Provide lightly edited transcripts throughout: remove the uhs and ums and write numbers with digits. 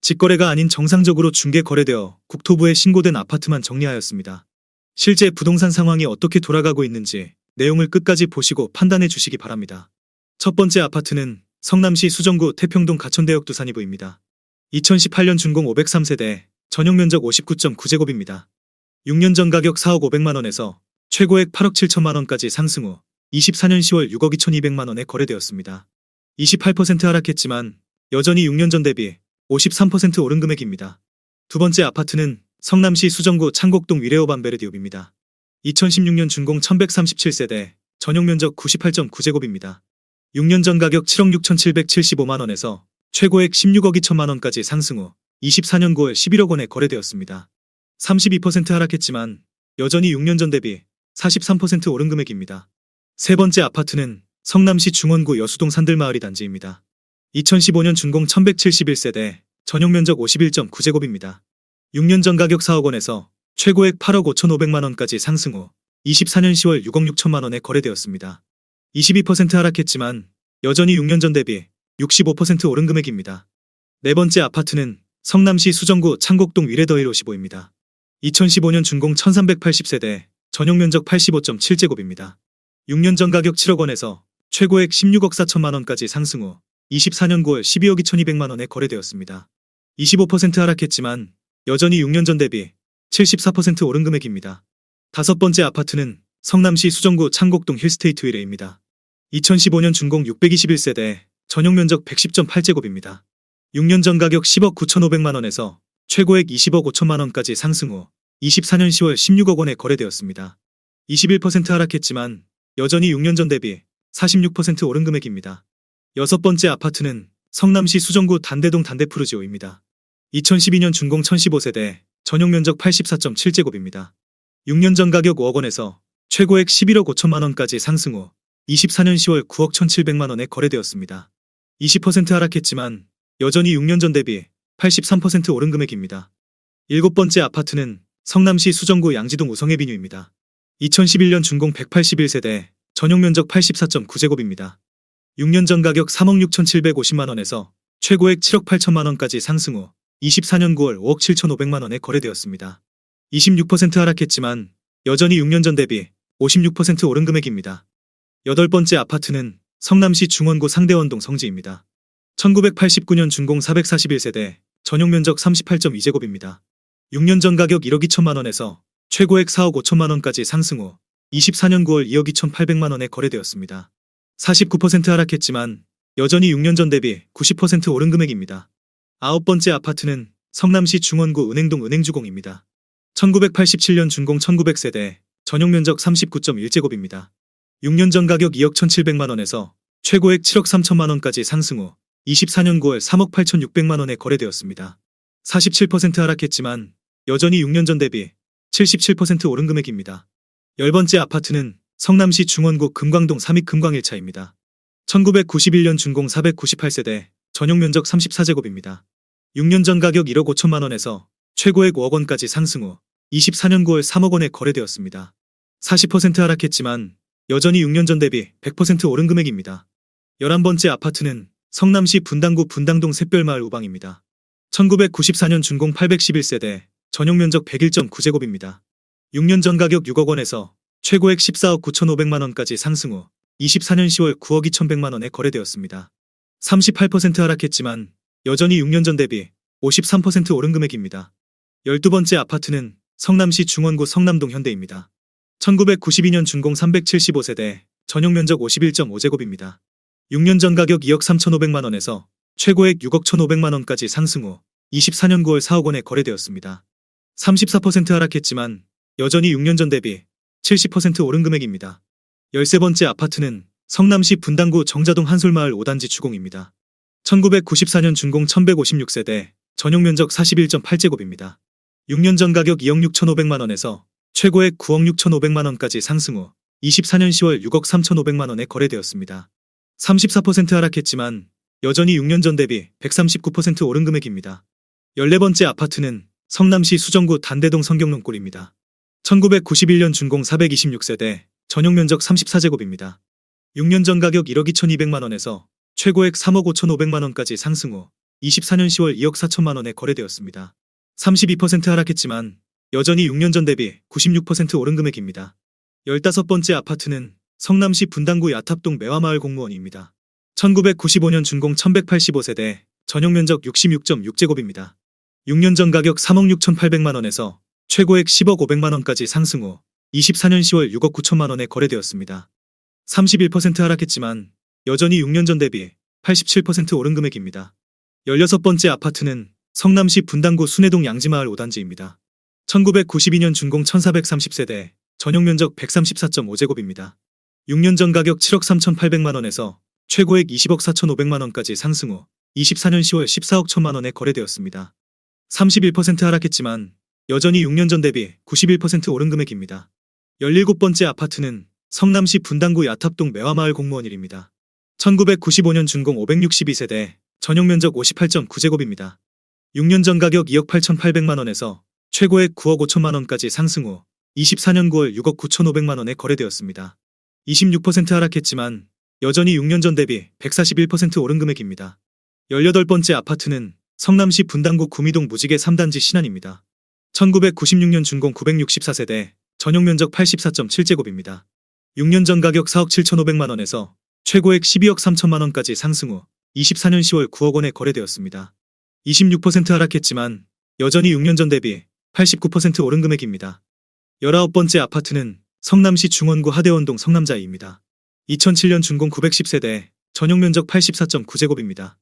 직거래가 아닌 정상적으로 중개 거래되어 국토부에 신고된 아파트만 정리하였습니다. 실제 부동산 상황이 어떻게 돌아가고 있는지 내용을 끝까지 보시고 판단해 주시기 바랍니다. 첫 번째 아파트는 성남시 수정구 태평동 가천대역 두산이부입니다. 2018년 준공 503세대, 전용 면적 59.9제곱입니다. 6년 전 가격 4억 500만원에서 최고액 8억 7천만원까지 상승 후 24년 10월 6억 2,200만원에 거래되었습니다. 28% 하락했지만 여전히 6년 전 대비 53% 오른 금액입니다. 두 번째 아파트는 성남시 수정구 창곡동 위레오반베르디옵입니다. 2016년 준공 1137세대, 전용 면적 98.9제곱입니다. 6년 전 가격 7억 6,775만원에서 최고액 16억 2천만원까지 상승 후 24년 9월 11억원에 거래되었습니다. 32% 하락했지만 여전히 6년 전 대비 43% 오른 금액입니다. 세 번째 아파트는 성남시 중원구 여수동 산들마을이 단지입니다. 2015년 준공 1171세대, 전용 면적 51.9제곱입니다. 6년 전 가격 4억원에서 최고액 8억 5,500만원까지 상승 후 24년 10월 6억 6천만원에 거래되었습니다. 22% 하락했지만 여전히 6년 전 대비 65% 오른 금액입니다. 네 번째 아파트는 성남시 수정구 창곡동 위레더힐55입니다. 2015년 준공 1380세대, 전용 면적 85.7제곱입니다. 6년 전 가격 7억원에서 최고액 16억 4천만원까지 상승 후 24년 9월 12억 2,200만원에 거래되었습니다. 25% 하락했지만 여전히 6년 전 대비 74% 오른 금액입니다. 다섯 번째 아파트는 성남시 수정구 창곡동 힐스테이트 위레입니다. 2015년 준공 621세대, 전용 면적 110.8제곱입니다. 6년 전 가격 10억 9,500만원에서 최고액 20억 5천만원까지 상승 후 24년 10월 16억원에 거래되었습니다. 21% 하락했지만 여전히 6년 전 대비 46% 오른 금액입니다. 여섯 번째 아파트는 성남시 수정구 단대동 단대푸르지오입니다. 2012년 준공 1015세대, 전용 면적 84.7제곱입니다. 6년 전 가격 5억원에서 최고액 11억 5천만원까지 상승 후 24년 10월 9억 1,700만원에 거래되었습니다. 20% 하락했지만 여전히 6년 전 대비 83% 오른 금액입니다. 일곱 번째 아파트는 성남시 수정구 양지동 우성해비뉴입니다. 2011년 준공 181세대, 전용 면적 84.9제곱입니다. 6년 전 가격 3억 6,750만원에서 최고액 7억 8천만원까지 상승 후 24년 9월 5억 7,500만원에 거래되었습니다. 26% 하락했지만 여전히 6년 전 대비 56% 오른 금액입니다. 여덟 번째 아파트는 성남시 중원구 상대원동 성지입니다. 1989년 준공 441세대, 전용 면적 38.2제곱입니다. 6년 전 가격 1억 2천만원에서 최고액 4억 5천만원까지 상승 후 24년 9월 2억 2,800만원에 거래되었습니다. 49% 하락했지만 여전히 6년 전 대비 90% 오른 금액입니다. 아홉 번째 아파트는 성남시 중원구 은행동 은행주공입니다. 1987년 준공 1900세대, 전용 면적 39.1제곱입니다. 6년 전 가격 2억 1,700만원에서 최고액 7억 3천만원까지 상승 후 24년 9월 3억 8,600만원에 거래되었습니다. 47% 하락했지만 여전히 6년 전 대비 77% 오른 금액입니다. 열 번째 아파트는 성남시 중원구 금광동 삼익금광 1차입니다. 1991년 준공 498세대, 전용 면적 34제곱입니다. 6년 전 가격 1억 5천만원에서 최고액 5억원까지 상승 후 24년 9월 3억원에 거래되었습니다. 40% 하락했지만 여전히 6년 전 대비 100% 오른 금액입니다. 11번째 아파트는 성남시 분당구 분당동 샛별마을 우방입니다. 1994년 준공 811세대, 전용 면적 101.9제곱입니다. 6년 전 가격 6억원에서 최고액 14억 9,500만원까지 상승 후 24년 10월 9억 2,100만원에 거래되었습니다. 38% 하락했지만 여전히 6년 전 대비 53% 오른 금액입니다. 12번째 아파트는 성남시 중원구 성남동 현대입니다. 1992년 준공 375세대, 전용 면적 51.5제곱입니다. 6년 전 가격 2억 3,500만원에서 최고액 6억 1,500만원까지 상승 후 24년 9월 4억원에 거래되었습니다. 34% 하락했지만 여전히 6년 전 대비 70% 오른 금액입니다. 13번째 아파트는 성남시 분당구 정자동 한솔마을 5단지 주공입니다. 1994년 준공 1156세대, 전용 면적 41.8제곱입니다. 6년 전 가격 2억 6,500만원에서 최고액 9억 6,500만원까지 상승 후 24년 10월 6억 3,500만원에 거래되었습니다. 34% 하락했지만 여전히 6년 전 대비 139% 오른 금액입니다. 14번째 아파트는 성남시 수정구 단대동 성경농골입니다. 1991년 준공 426세대, 전용 면적 34제곱입니다. 6년 전 가격 1억 2,200만원에서 최고액 3억 5,500만원까지 상승 후 24년 10월 2억 4천만 원에 거래되었습니다. 32% 하락했지만 여전히 6년 전 대비 96% 오른 금액입니다. 15번째 아파트는 성남시 분당구 야탑동 매화마을 공무원입니다. 1995년 준공 1185세대, 전용면적 66.6제곱입니다. 6년 전 가격 3억 6,800만 원에서 최고액 10억 500만 원까지 상승 후 24년 10월 6억 9천만 원에 거래되었습니다. 31% 하락했지만 여전히 6년 전 대비 87% 오른 금액입니다. 16번째 아파트는 성남시 분당구 순회동 양지마을 5단지입니다. 1992년 준공 1430세대, 전용면적 134.5제곱입니다. 6년 전 가격 7억 3,800만 원에서 최고액 20억 4,500만 원까지 상승 후 24년 10월 14억 1천만 원에 거래되었습니다. 31% 하락했지만 여전히 6년 전 대비 91% 오른 금액입니다. 17번째 아파트는 성남시 분당구 야탑동 매화마을 공무원일입니다. 1995년 준공 562세대, 전용면적 58.9제곱입니다. 6년 전 가격 2억 8,800만 원에서 최고액 9억 5천만 원까지 상승 후 24년 9월 6억 9,500만 원에 거래되었습니다. 26% 하락했지만 여전히 6년 전 대비 141% 오른 금액입니다. 18번째 아파트는 성남시 분당구 구미동 무지개 3단지 신안입니다. 1996년 준공 964세대, 전용면적 84.7제곱입니다. 6년 전 가격 4억 7,500만 원에서 최고액 12억 3천만 원까지 상승 후 24년 10월 9억 원에 거래되었습니다. 26% 하락했지만 여전히 6년 전 대비 89% 오른 금액입니다. 19번째 아파트는 성남시 중원구 하대원동 성남자이입니다. 2007년 준공 910세대, 전용면적 84.9제곱입니다.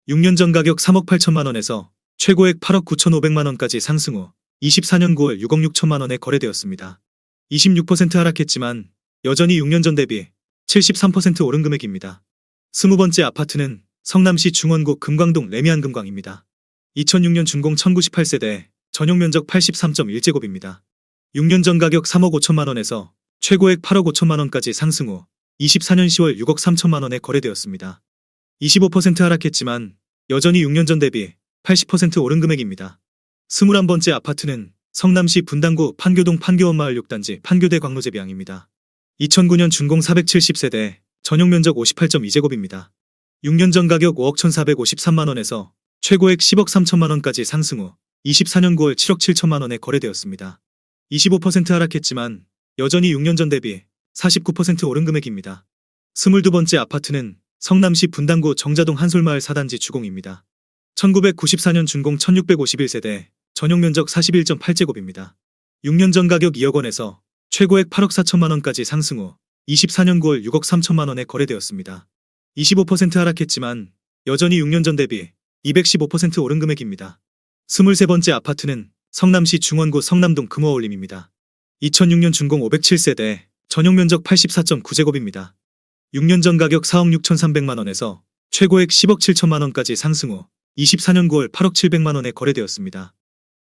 6년 전 가격 3억 8천만 원에서 최고액 8억 9,500만 원까지 상승 후 24년 9월 6억 6천만 원에 거래되었습니다. 26% 하락했지만 여전히 6년 전 대비 73% 오른 금액입니다. 20번째 아파트는 성남시 중원구 금광동 레미안 금광입니다. 2006년 준공 1098세대, 전용면적 83.1제곱입니다. 6년 전 가격 3억 5천만 원에서 최고액 8억 5천만 원까지 상승 후 24년 10월 6억 3천만 원에 거래되었습니다. 25% 하락했지만 여전히 6년 전 대비 80% 오른 금액입니다. 21번째 아파트는 성남시 분당구 판교동 판교원마을 6단지 판교대 광로재배양입니다. 2009년 준공 470세대, 전용면적 58.2제곱입니다. 6년 전 가격 5억 1,453만 원에서 최고액 10억 3천만 원까지 상승 후 24년 9월 7억 7천만 원에 거래되었습니다. 25% 하락했지만 여전히 6년 전 대비 49% 오른 금액입니다. 22번째 아파트는 성남시 분당구 정자동 한솔마을 4단지 주공입니다. 1994년 준공 1651세대, 전용면적 41.8제곱입니다. 6년 전 가격 2억 원에서 최고액 8억 4천만 원까지 상승 후 24년 9월 6억 3천만 원에 거래되었습니다. 25% 하락했지만 여전히 6년 전 대비 215% 오른 금액입니다. 23번째 아파트는 성남시 중원구 성남동 금호어울림입니다. 2006년 준공 507세대, 전용면적 84.9제곱입니다. 6년 전 가격 4억 6,300만 원에서 최고액 10억 7천만 원까지 상승 후 24년 9월 8억 700만 원에 거래되었습니다.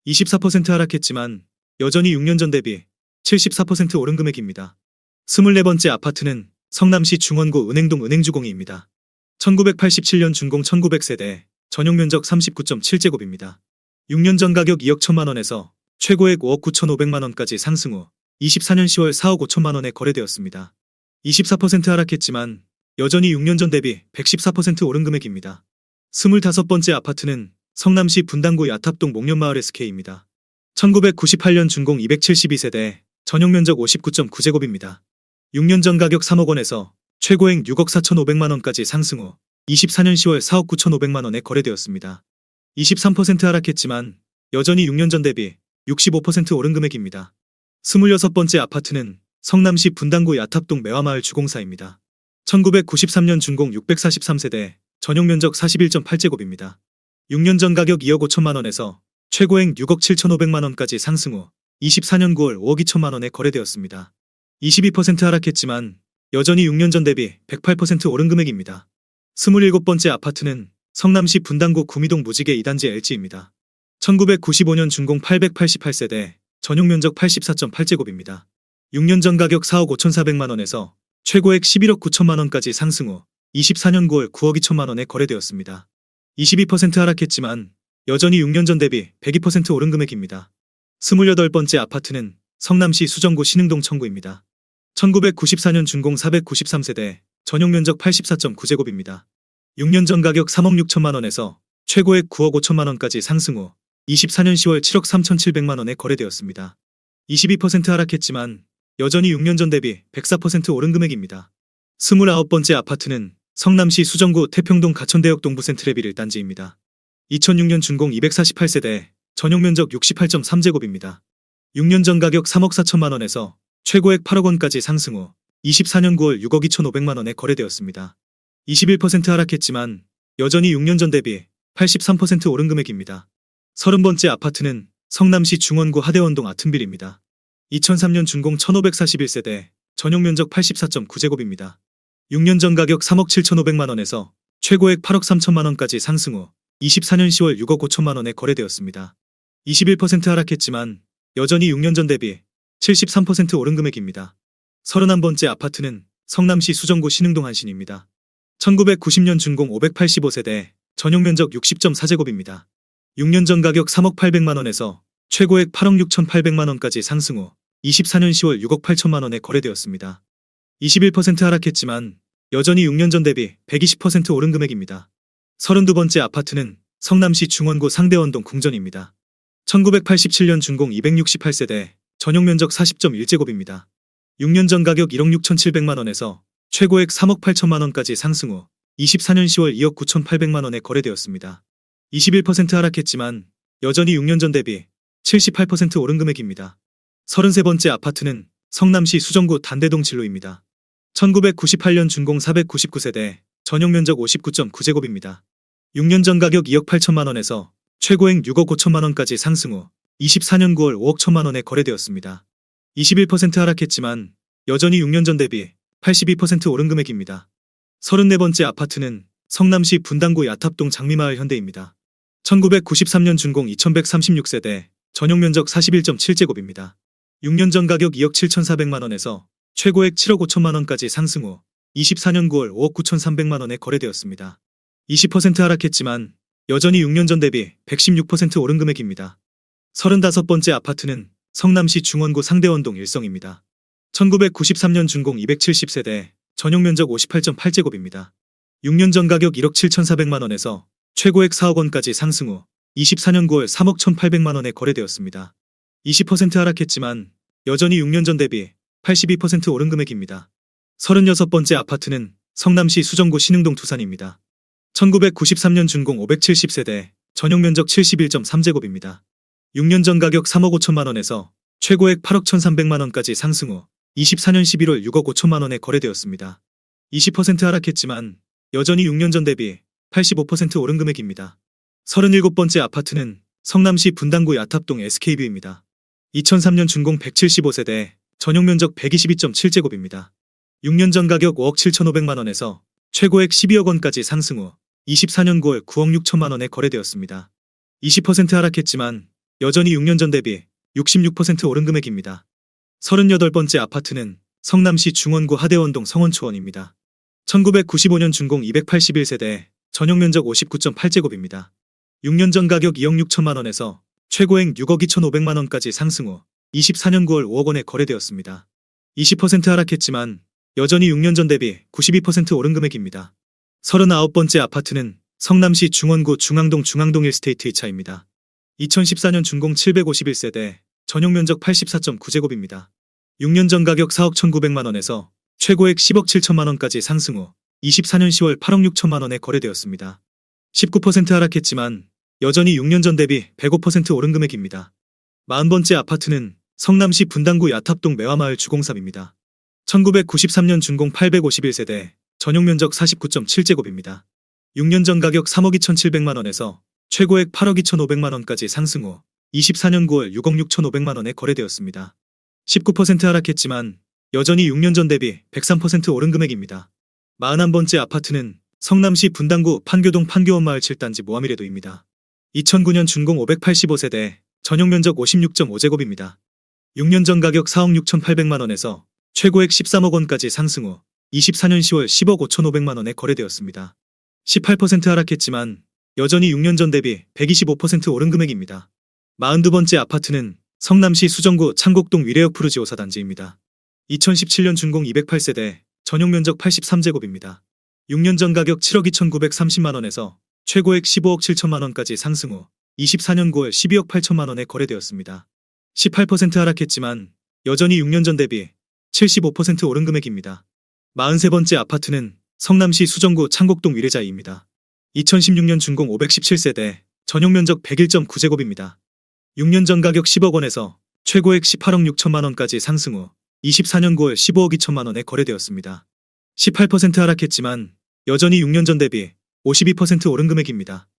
24% 하락했지만 여전히 6년 전 대비 74% 오른 금액입니다. 24번째 아파트는 성남시 중원구 은행동 은행주공이입니다. 1987년 준공 1900세대, 전용면적 39.7제곱입니다. 6년 전 가격 2억 1천만 원에서 최고액 5억 9,500만 원까지 상승 후 24년 10월 4억 5천만 원에 거래되었습니다. 24% 하락했지만 여전히 6년 전 대비 114% 오른 금액입니다. 25번째 아파트는 성남시 분당구 야탑동 목련마을 SK입니다. 1998년 준공 272세대, 전용면적 59.9제곱입니다. 6년 전 가격 3억 원에서 최고액 6억 4,500만 원까지 상승 후 24년 10월 4억 9,500만 원에 거래되었습니다. 23% 하락했지만 여전히 6년 전 대비 65% 오른 금액입니다. 26번째 아파트는 성남시 분당구 야탑동 매화마을 주공사입니다. 1993년 준공 643세대, 전용면적 41.8제곱입니다. 6년 전 가격 2억 5천만 원에서 최고액 6억 7,500만 원까지 상승 후 24년 9월 5억 2천만 원에 거래되었습니다. 22% 하락했지만 여전히 6년 전 대비 108% 오른 금액입니다. 27번째 아파트는 성남시 분당구 구미동 무지개 2단지 LG입니다. 1995년 준공 888세대, 전용면적 84.8제곱입니다. 6년 전 가격 4억 5,400만 원에서 최고액 11억 9천만 원까지 상승 후 24년 9월 9억 2천만 원에 거래되었습니다. 22% 하락했지만 여전히 6년 전 대비 102% 오른 금액입니다. 28번째 아파트는 성남시 수정구 신흥동 청구입니다. 1994년 준공 493세대, 전용면적 84.9제곱입니다. 6년 전 가격 3억 6천만 원에서 최고액 9억 5천만 원까지 상승 후 24년 10월 7억 3,700만 원에 거래되었습니다. 22% 하락했지만 여전히 6년 전 대비 104% 오른 금액입니다. 29번째 아파트는 성남시 수정구 태평동 가천대역 동부 센트레빌 1단지입니다. 2006년 준공 248세대, 전용 면적 68.3제곱입니다. 6년 전 가격 3억 4천만 원에서 최고액 8억 원까지 상승 후 24년 9월 6억 2,500만 원에 거래되었습니다. 21% 하락했지만 여전히 6년 전 대비 83% 오른 금액입니다. 30번째 아파트는 성남시 중원구 하대원동 아튼빌입니다. 2003년 준공 1541세대, 전용 면적 84.9제곱입니다. 6년 전 가격 3억 7,500만 원에서 최고액 8억 3천만 원까지 상승 후 24년 10월 6억 5천만 원에 거래되었습니다. 21% 하락했지만 여전히 6년 전 대비 73% 오른 금액입니다. 31번째 아파트는 성남시 수정구 신흥동 한신입니다. 1990년 준공 585세대, 전용 면적 60.4제곱입니다. 6년 전 가격 3억 800만 원에서 최고액 8억 6,800만 원까지 상승 후 24년 10월 6억 8천만 원에 거래되었습니다. 21% 하락했지만 여전히 6년 전 대비 120% 오른 금액입니다. 32번째 아파트는 성남시 중원구 상대원동 궁전입니다. 1987년 준공 268세대, 전용 면적 40.1제곱입니다. 6년 전 가격 1억 6,700만 원에서 최고액 3억 8천만 원까지 상승 후 24년 10월 2억 9,800만 원에 거래되었습니다. 21% 하락했지만 여전히 6년 전 대비 78% 오른 금액입니다. 33번째 아파트는 성남시 수정구 단대동 진로입니다. 1998년 준공 499세대, 전용 면적 59.9제곱입니다. 6년 전 가격 2억 8천만 원에서 최고액 6억 5천만 원까지 상승 후 24년 9월 5억 1천만 원에 거래되었습니다. 21% 하락했지만 여전히 6년 전 대비 82% 오른 금액입니다. 34번째 아파트는 성남시 분당구 야탑동 장미마을 현대입니다. 1993년 준공 2136세대, 전용 면적 41.7제곱입니다. 6년 전 가격 2억 7,400만 원에서 최고액 7억 5천만 원까지 상승 후 24년 9월 5억 9,300만 원에 거래되었습니다. 20% 하락했지만 여전히 6년 전 대비 116% 오른 금액입니다. 35번째 아파트는 성남시 중원구 상대원동 일성입니다. 1993년 준공 270세대, 전용 면적 58.8제곱입니다. 6년 전 가격 1억 7,400만 원에서 최고액 4억 원까지 상승 후 24년 9월 3억 1,800만 원에 거래되었습니다. 20% 하락했지만 여전히 6년 전 대비 82% 오른 금액입니다. 36번째 아파트는 성남시 수정구 신흥동 두산입니다. 1993년 준공 570세대, 전용 면적 71.3제곱입니다. 6년 전 가격 3억 5천만 원에서 최고액 8억 1,300만 원까지 상승 후 24년 11월 6억 5천만 원에 거래되었습니다. 20% 하락했지만 여전히 6년 전 대비 85% 오른 금액입니다. 37번째 아파트는 성남시 분당구 야탑동 SK뷰입니다. 2003년 준공 175세대, 전용 면적 122.7제곱입니다. 6년 전 가격 5억 7,500만 원에서 최고액 12억 원까지 상승 후 24년 9월 9억 6천만 원에 거래되었습니다. 20% 하락했지만 여전히 6년 전 대비 66% 오른 금액입니다. 38번째 아파트는 성남시 중원구 하대원동 성원초원입니다. 1995년 준공 281세대, 전용 면적 59.8제곱입니다. 6년 전 가격 2억 6천만 원에서 최고액 6억 2,500만 원까지 상승 후 24년 9월 5억 원에 거래되었습니다. 20% 하락했지만 여전히 6년 전 대비 92% 오른 금액입니다. 39번째 아파트는 성남시 중원구 중앙동 중앙동 1스테이트 2차입니다. 2014년 준공 751세대, 전용 면적 84.9제곱입니다. 6년 전 가격 4억 1,900만 원에서 최고액 10억 7천만 원까지 상승 후 24년 10월 8억 6천만 원에 거래되었습니다. 19% 하락했지만 여전히 6년 전 대비 105% 오른 금액입니다. 40번째 아파트는 성남시 분당구 야탑동 매화마을 주공삼입니다. 1993년 준공 851세대, 전용 면적 49.7제곱입니다. 6년 전 가격 3억 2,700만 원에서 최고액 8억 2,500만 원까지 상승 후 24년 9월 6억 6,500만 원에 거래되었습니다. 19% 하락했지만 여전히 6년 전 대비 103% 오른 금액입니다. 41번째 아파트는 성남시 분당구 판교동 판교원마을 7단지 모하미레도입니다. 2009년 준공 585세대, 전용 면적 56.5제곱입니다. 6년 전 가격 4억 6,800만 원에서 최고액 13억 원까지 상승 후 24년 10월 10억 5,500만 원에 거래되었습니다. 18% 하락했지만 여전히 6년 전 대비 125% 오른 금액입니다. 42번째 아파트는 성남시 수정구 창곡동 위례역 푸르지 5사단지입니다. 2017년 준공 208세대, 전용 면적 83제곱입니다. 6년 전 가격 7억 2,930만 원에서 최고액 15억 7천만 원까지 상승 후 24년 9월 12억 8천만 원에 거래되었습니다. 18% 하락했지만 여전히 6년 전 대비 75% 오른 금액입니다. 43번째 아파트는 성남시 수정구 창곡동 위례자이입니다. 2016년 준공 517세대, 전용 면적 101.9제곱입니다. 6년 전 가격 10억 원에서 최고액 18억 6천만 원까지 상승 후 24년 9월 15억 2천만 원에 거래되었습니다. 18% 하락했지만 여전히 6년 전 대비 52% 오른 금액입니다.